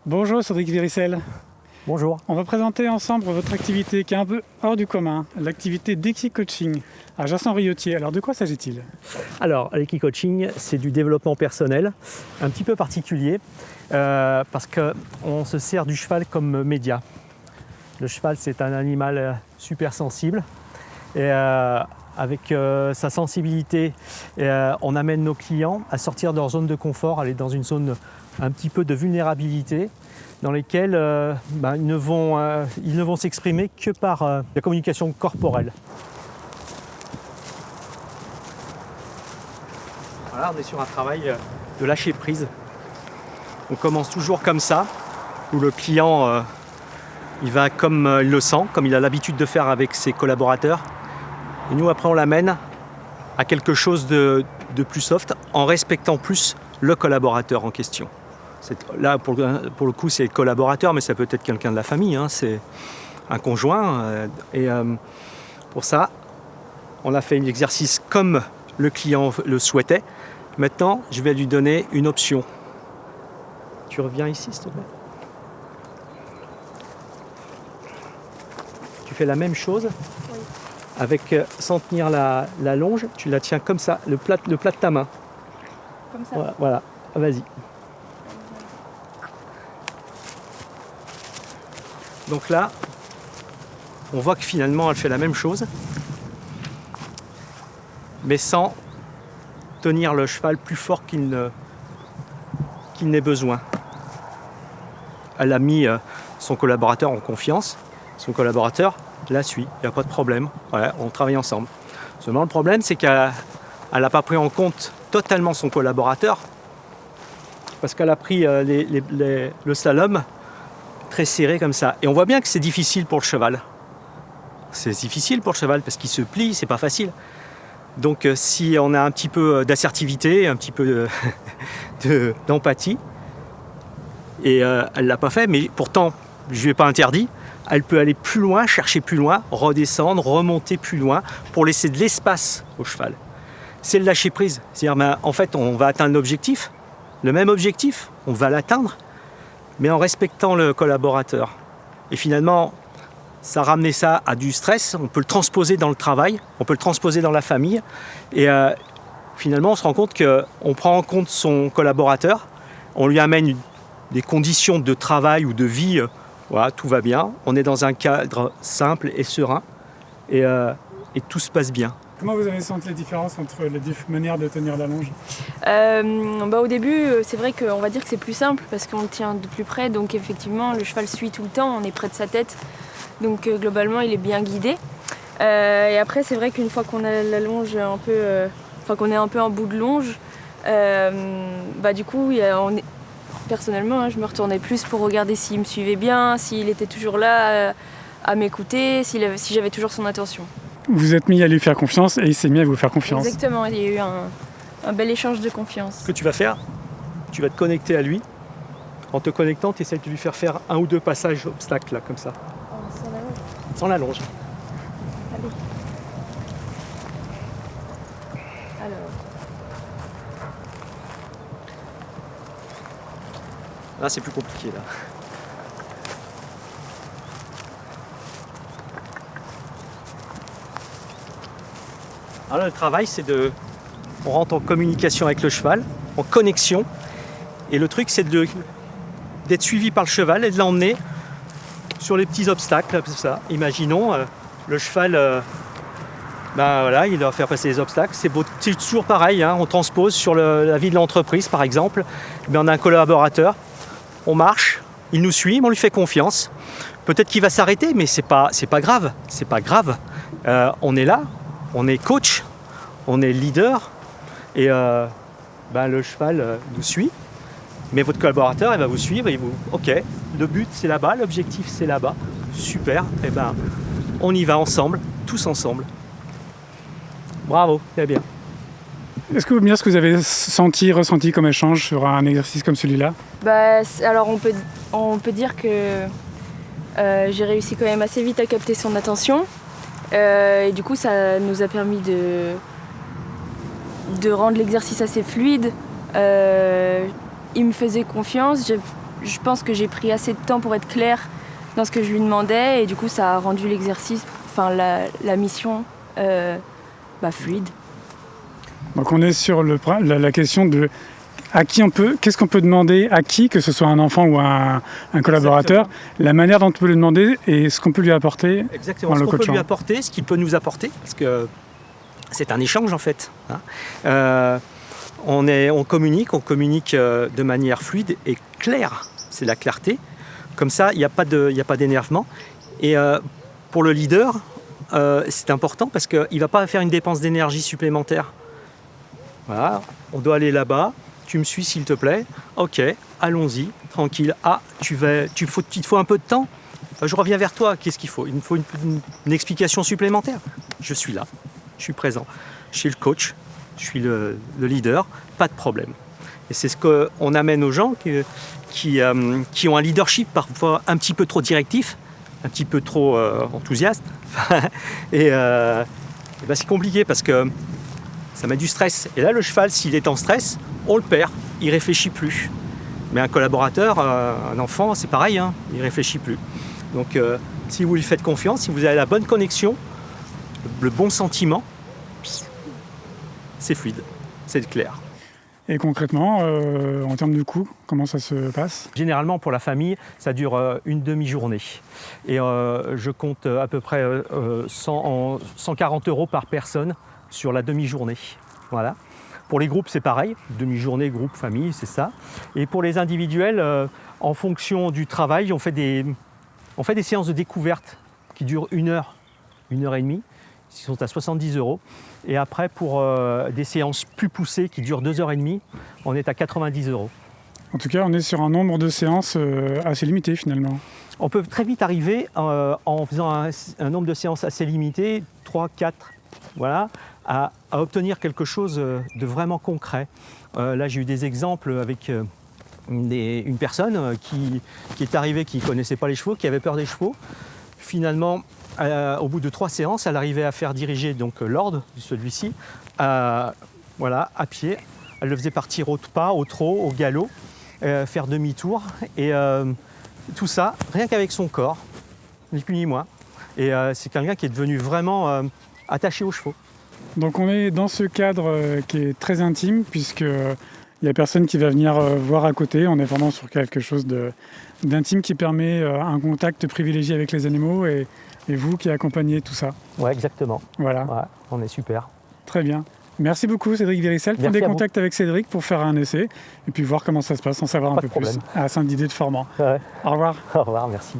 Bonjour Cédric Viricel. Bonjour. On va présenter ensemble votre activité qui est un peu hors du commun, l'activité d'Equi-Coaching à Jasson-Riautier. Alors de quoi s'agit-il? Alors, l'Equi-Coaching, c'est du développement personnel, un petit peu particulier, parce qu'on se sert du cheval comme média. Le cheval, c'est un animal super sensible, et avec sa sensibilité, on amène nos clients à sortir de leur zone de confort, aller dans une zone un petit peu de vulnérabilité, dans lesquelles ils ne vont s'exprimer que par la communication corporelle. Voilà, on est sur un travail de lâcher prise. On commence toujours comme ça, où le client il va comme il le sent, comme il a l'habitude de faire avec ses collaborateurs. Et nous, après, on l'amène à quelque chose de plus soft, en respectant plus le collaborateur en question. Là, pour le coup, c'est le collaborateur, mais ça peut être quelqu'un de la famille, hein, c'est un conjoint. Pour ça, on a fait l'exercice comme le client le souhaitait. Maintenant, je vais lui donner une option. Tu reviens ici, s'il te plaît. Tu fais la même chose, oui. Avec, sans tenir la longe, tu la tiens comme ça, le plat de ta main. Comme ça. Voilà. Vas-y. Donc là, on voit que finalement, elle fait la même chose, mais sans tenir le cheval plus fort qu'il n'ait besoin. Elle a mis son collaborateur en confiance. Son collaborateur la suit, il n'y a pas de problème. Ouais, on travaille ensemble. Seulement, le problème, c'est qu'elle n'a pas pris en compte totalement son collaborateur, parce qu'elle a pris le slalom très serré comme ça. Et on voit bien que c'est difficile pour le cheval. C'est difficile pour le cheval parce qu'il se plie, c'est pas facile. Donc si on a un petit peu d'assertivité, un petit peu d'empathie, et elle l'a pas fait, mais pourtant je lui ai pas interdit, elle peut aller plus loin, chercher plus loin, redescendre, remonter plus loin pour laisser de l'espace au cheval. C'est le lâcher prise. C'est-à-dire, en fait, on va atteindre l'objectif, le même objectif, on va l'atteindre, mais en respectant le collaborateur. Et finalement, ça a ramené ça à du stress, on peut le transposer dans le travail, on peut le transposer dans la famille, et finalement on se rend compte qu'on prend en compte son collaborateur, on lui amène des conditions de travail ou de vie, voilà, tout va bien, on est dans un cadre simple et serein, et tout se passe bien. Comment vous avez senti la différence entre les deux manières de tenir la longe? Au début, c'est vrai qu'on va dire que c'est plus simple parce qu'on le tient de plus près, donc effectivement le cheval suit tout le temps, on est près de sa tête, donc globalement il est bien guidé. Et après c'est vrai qu'une fois qu'on a la longe un peu, qu'on est un peu en bout de longe, du coup personnellement je me retournais plus pour regarder s'il me suivait bien, s'il était toujours là à m'écouter, si j'avais toujours son attention. Vous êtes mis à lui faire confiance et il s'est mis à vous faire confiance. Exactement, il y a eu un bel échange de confiance. Ce que tu vas faire, tu vas te connecter à lui. En te connectant, tu essaies de lui faire un ou deux passages obstacles, là, comme ça. Sans la longe. Sans la longe. Allez. Alors. Là, c'est plus compliqué, là. Alors le travail, on rentre en communication avec le cheval, en connexion. Et le truc, c'est d'être suivi par le cheval et de l'emmener sur les petits obstacles, comme ça. Imaginons, le cheval, il doit faire passer les obstacles. C'est toujours pareil, hein, on transpose sur la vie de l'entreprise, par exemple. Mais on a un collaborateur, on marche, il nous suit, mais on lui fait confiance. Peut-être qu'il va s'arrêter, mais c'est pas grave. C'est pas grave. On est là. On est coach, on est leader, et le cheval nous suit, mais votre collaborateur il va vous suivre, et ok, le but c'est là-bas, l'objectif c'est là-bas, super, et on y va ensemble, tous ensemble. Bravo, c'est bien. Est-ce que vous pouvez me dire ce que vous avez ressenti comme échange sur un exercice comme celui-là? Alors on peut dire que j'ai réussi quand même assez vite à capter son attention. Et du coup, ça nous a permis de rendre l'exercice assez fluide. Il me faisait confiance. je pense que j'ai pris assez de temps pour être claire dans ce que je lui demandais et du coup ça a rendu l'exercice, enfin la mission fluide. Donc on est sur la question de à qui qu'est-ce qu'on peut demander à qui, que ce soit un enfant ou un collaborateur, Exactement. la manière dont on peut le demander et ce qu'on peut lui apporter. Exactement, ce qu'on peut lui apporter, ce qu'il peut nous apporter, parce que c'est un échange en fait. On communique de manière fluide et claire, c'est la clarté. Comme ça, il n'y a pas d'énervement. Et pour le leader, c'est important parce qu'il ne va pas faire une dépense d'énergie supplémentaire. Voilà, on doit aller là-bas, tu me suis s'il te plaît, ok, allons-y, tranquille. Ah, il te faut un peu de temps, je reviens vers toi, qu'est-ce qu'il faut? Il me faut une explication supplémentaire. Je suis là, je suis présent, je suis le coach, je suis le leader, pas de problème. Et c'est ce qu'on amène aux gens qui ont un leadership parfois un petit peu trop directif, un petit peu trop enthousiaste. Et c'est compliqué parce que ça met du stress. Et là, le cheval, s'il est en stress, on le perd, il réfléchit plus. Mais un collaborateur, un enfant, c'est pareil, hein, il réfléchit plus. Donc, si vous lui faites confiance, si vous avez la bonne connexion, le bon sentiment, c'est fluide, c'est clair. Et concrètement, en termes de coût, comment ça se passe? Généralement, pour la famille, ça dure une demi-journée. Et je compte à peu près 140 € par personne sur la demi-journée. Voilà. Pour les groupes, c'est pareil. Demi-journée, groupe, famille, c'est ça. Et pour les individuels, en fonction du travail, on fait des séances de découverte qui durent 1 heure, 1 heure et demie, qui sont à 70 €. Et après, pour des séances plus poussées qui durent 2 heures et demie, on est à 90 €. En tout cas, on est sur un nombre de séances assez limité finalement. On peut très vite arriver, en faisant un nombre de séances assez limité, 3, 4, voilà, à obtenir quelque chose de vraiment concret. Là, j'ai eu des exemples avec une personne qui est arrivée, qui ne connaissait pas les chevaux, qui avait peur des chevaux. Finalement, au bout de 3 séances, elle arrivait à faire diriger donc l'ordre, celui-ci, à pied. Elle le faisait partir au pas, au trot, au galop, faire demi-tour. Et tout ça, rien qu'avec son corps, ni plus ni moins. Et c'est quelqu'un qui est devenu vraiment attaché aux chevaux. Donc on est dans ce cadre qui est très intime puisqu'il n'y a personne qui va venir voir à côté. On est vraiment sur quelque chose d'intime qui permet un contact privilégié avec les animaux et vous qui accompagnez tout ça. Ouais, exactement. Voilà. Ouais, on est super. Très bien. Merci beaucoup Cédric Véricel. Prends des contacts avec Cédric pour faire un essai et puis voir comment ça se passe, en savoir un peu plus à Saint-Didier de Formans. Ouais. Au revoir. Au revoir, merci.